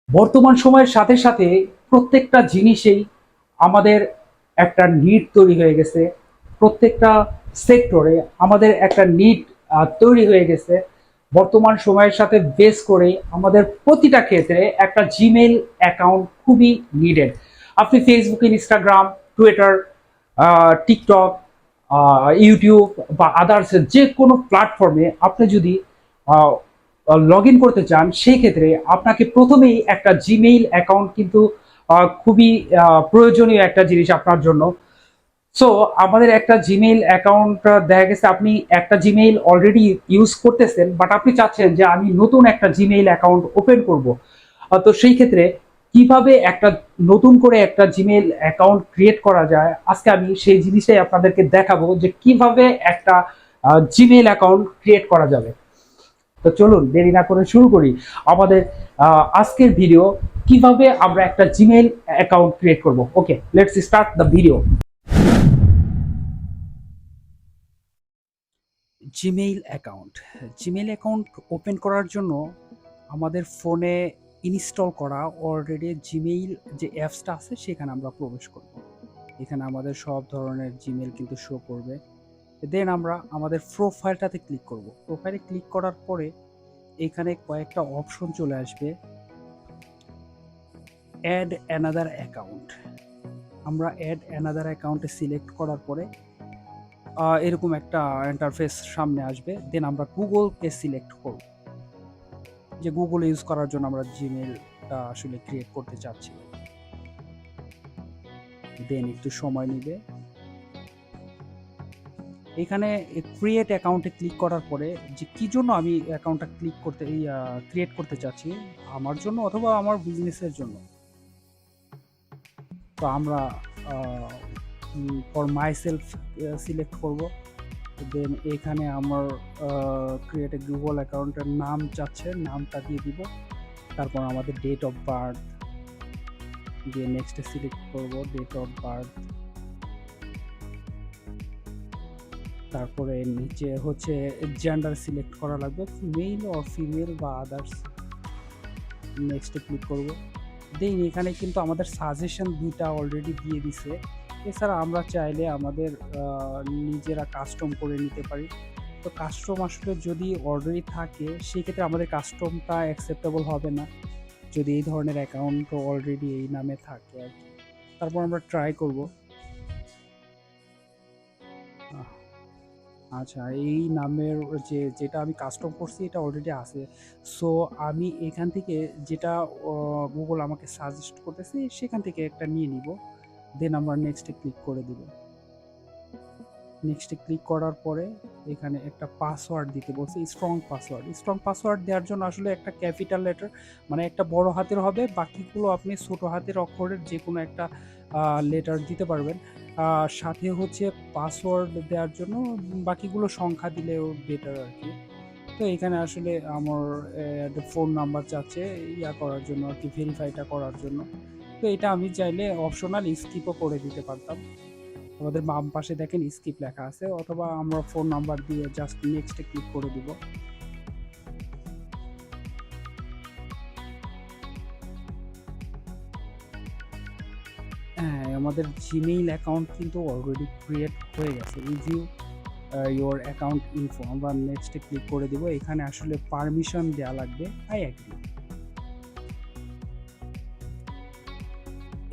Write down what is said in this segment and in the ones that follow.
বর্তমান সময়ের সাথে সাথে প্রত্যেকটা জিনিসেই আমাদের একটা নিড তৈরি হয়ে গেছে। প্রত্যেকটা সেক্টরে আমাদের একটা নিড তৈরি হয়ে গেছে। বর্তমান সময়ের সাথে বেস করে আমাদের প্রতিটা ক্ষেত্রে একটা জিমেইল অ্যাকাউন্ট খুবই নিডেড। আপনি Facebook, Instagram, Twitter, TikTok, YouTube বা আদার্স যে কোনো প্ল্যাটফর্মে আপনি যদি লগ ইন করতে চান, সেই ক্ষেত্রে আপনাকে প্রথমেই একটা জিমেইল অ্যাকাউন্ট কিন্তু খুবই প্রয়োজনীয় একটা জিনিস আপনার জন্য। সো আমাদের একটা জিমেইল অ্যাকাউন্ট, দেখা গেছে আপনি একটা জিমেইল অলরেডি ইউজ করতেছেন, বাট আপনি চাচ্ছেন যে আমি নতুন একটা জিমেইল অ্যাকাউন্ট ওপেন করব। তো সেই ক্ষেত্রে কিভাবে একটা নতুন করে একটা জিমেইল অ্যাকাউন্ট ক্রিয়েট করা যায়, আজকে আমি সেই জিনিসটাই আপনাদেরকে দেখাবো যে কিভাবে একটা জিমেইল অ্যাকাউন্ট ক্রিয়েট করা যাবে। তো চলুন দেরি না করে শুরু করি আমাদের আজকের ভিডিও, কিভাবে আমরা একটা জিমেইল অ্যাকাউন্ট ক্রিয়েট করব। Okay, let's start the video. Gmail account, Gmail account open করার জন্য আমাদের ফোনে ইনস্টল করা অলরেডি জিমেইল যে অ্যাপসটা আছে সেখানে আমরা প্রবেশ করব। এখানে আমাদের সব ধরনের জিমেইল কিন্তু শো করবে। দেন আমরা আমাদের প্রোফাইলটাতে ক্লিক করব। প্রোফাইলে ক্লিক করার পরে এখানে কয়েকটা অপশন চলে আসবে। অ্যাড অ্যানাদার অ্যাকাউন্ট, আমরা অ্যাড অ্যানাদার অ্যাকাউন্টে সিলেক্ট করার পরে এরকম একটা ইন্টারফেস সামনে আসবে। দেন আমরা গুগলকে সিলেক্ট করব, যে গুগল ইউজ করার জন্য আমরা জিমেইলটা আসলে ক্রিয়েট করতে চাচ্ছি। দেন একটু সময় নেবে। এখানে ক্রিয়েট অ্যাকাউন্টে ক্লিক করার পরে যে কি জন্য আমি অ্যাকাউন্টটা ক্রিয়েট করতে চাচ্ছি, আমার জন্য অথবা আমার বিজনেসের জন্য। তো আমরা ফর মাই সেলফ সিলেক্ট করব। দেন এখানে আমার ক্রিয়েট এ গুগল অ্যাকাউন্টের নাম চাচ্ছে, নামটা দিয়ে দিব। তারপর আমাদের ডেট অফ বার্থ দিয়ে নেক্সটে সিলেক্ট করব ডেট অফ বার্থ। তারপরে নিচে হচ্ছে জেন্ডার সিলেক্ট করা লাগবে, মেল অর ফিমেল বা আদার্স। নেক্সটে ক্লিক করব। দেন এখানে কিন্তু আমাদের সাজেশন দুইটা অলরেডি দিয়ে দিছে। এছাড়া আমরা চাইলে আমাদের নিজেরা কাস্টম করে নিতে পারি। তো কাস্টম আসলে যদি অলরেডি থাকে সেক্ষেত্রে আমাদের কাস্টমটা অ্যাকসেপ্টেবল হবে না, যদি এই ধরনের অ্যাকাউন্ট অলরেডি এই নামে থাকে আর কি। তারপর আমরা ট্রাই করব। আচ্ছা, এই নামের যেটা আমি কাস্টম করছি এটা অলরেডি আছে। সো আমি এখান থেকে যেটা গুগল আমাকে সাজেস্ট করতেছে সেখান থেকে একটা নিয়ে নিব। দেন আমরা নেক্সটে ক্লিক করে দিব। নেক্সটে ক্লিক করার পরে এখানে একটা পাসওয়ার্ড দিতে বলছে, স্ট্রং পাসওয়ার্ড। স্ট্রং পাসওয়ার্ড দেওয়ার জন্য আসলে একটা ক্যাপিটাল লেটার, মানে একটা বড় হাতের হবে, বাকিগুলো আপনি ছোট হাতের অক্ষরের যে কোনো একটা লেটার দিতে পারবেন। সাথে হচ্ছে পাসওয়ার্ড দেওয়ার জন্য বাকিগুলো সংখ্যা দিলেও বেটার আর কি। তো এখানে আসলে আমার ফোন নাম্বার চাচ্ছে করার জন্য আর কি, ভেরিফাইটা করার জন্য। তো এটা আমি চাইলে অপশনাল স্কিপও করে দিতে পারতাম। আমাদের বাম পাশে দেখেন স্কিপ লেখা আছে, অথবা আমরা ফোন নাম্বার দিয়ে জাস্ট নেক্সটে ক্লিক করে দিব। হ্যাঁ, আমাদের জিমেইল অ্যাকাউন্ট কিন্তু অলরেডি ক্রিয়েট হয়ে গেছে। রিভিউ ইওর অ্যাকাউন্ট ইনফো, আমরা নেক্সটে ক্লিক করে দিব। এখানে আসলে পারমিশন দেওয়া লাগবে, আই অ্যাগ্রি।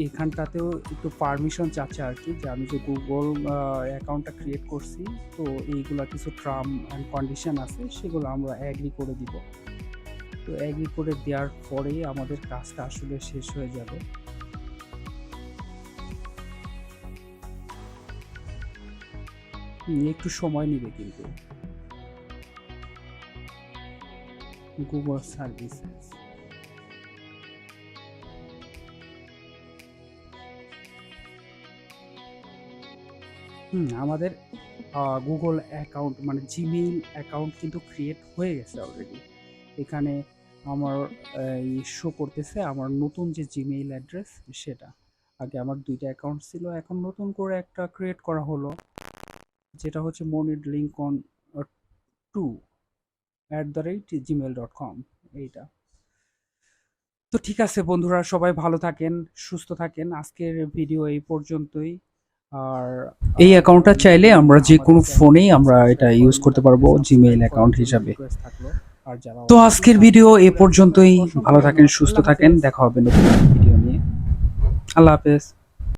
এখানটাতেও একটু পারমিশন চাচ্ছে আর কি, যে আমি যে গুগল অ্যাকাউন্টটা ক্রিয়েট করছি, তো এইগুলা কিছু টার্ম অ্যান্ড কন্ডিশন আছে, সেগুলো আমরা অ্যাগ্রি করে দিব। তো অ্যাগ্রি করে দেওয়ার পরেই আমাদের কাজটা আসলে শেষ হয়ে যাবে। একটু সময় নেবে কিন্তু। গুগল সার্ভিসেস, আমাদের গুগল অ্যাকাউন্ট মানে জিমেইল অ্যাকাউন্ট কিন্তু ক্রিয়েট হয়ে গেছে অলরেডি। এখানে আমার শো করতেছে আমার নতুন যে জিমেইল অ্যাড্রেস সেটা। আগে আমার দুইটা অ্যাকাউন্ট ছিল, এখন নতুন করে একটা ক্রিয়েট করা হলো, যেটা হচ্ছে মনিড লিঙ্কন 2 @gmail.com এইটা। তো ঠিক আছে বন্ধুরা, সবাই ভালো থাকেন, সুস্থ থাকেন। আজকের ভিডিও এই পর্যন্তই। আর এই অ্যাকাউন্টটা চাইলে আমরা যে কোনো ফোনেই আমরা এটা ইউজ করতে পারবো জিমেইল অ্যাকাউন্ট হিসাবে। তো আজকের ভিডিও এ পর্যন্তই। ভালো থাকেন, সুস্থ থাকেন, দেখা হবে নতুন ভিডিও নিয়ে। আল্লাহ হাফেজ।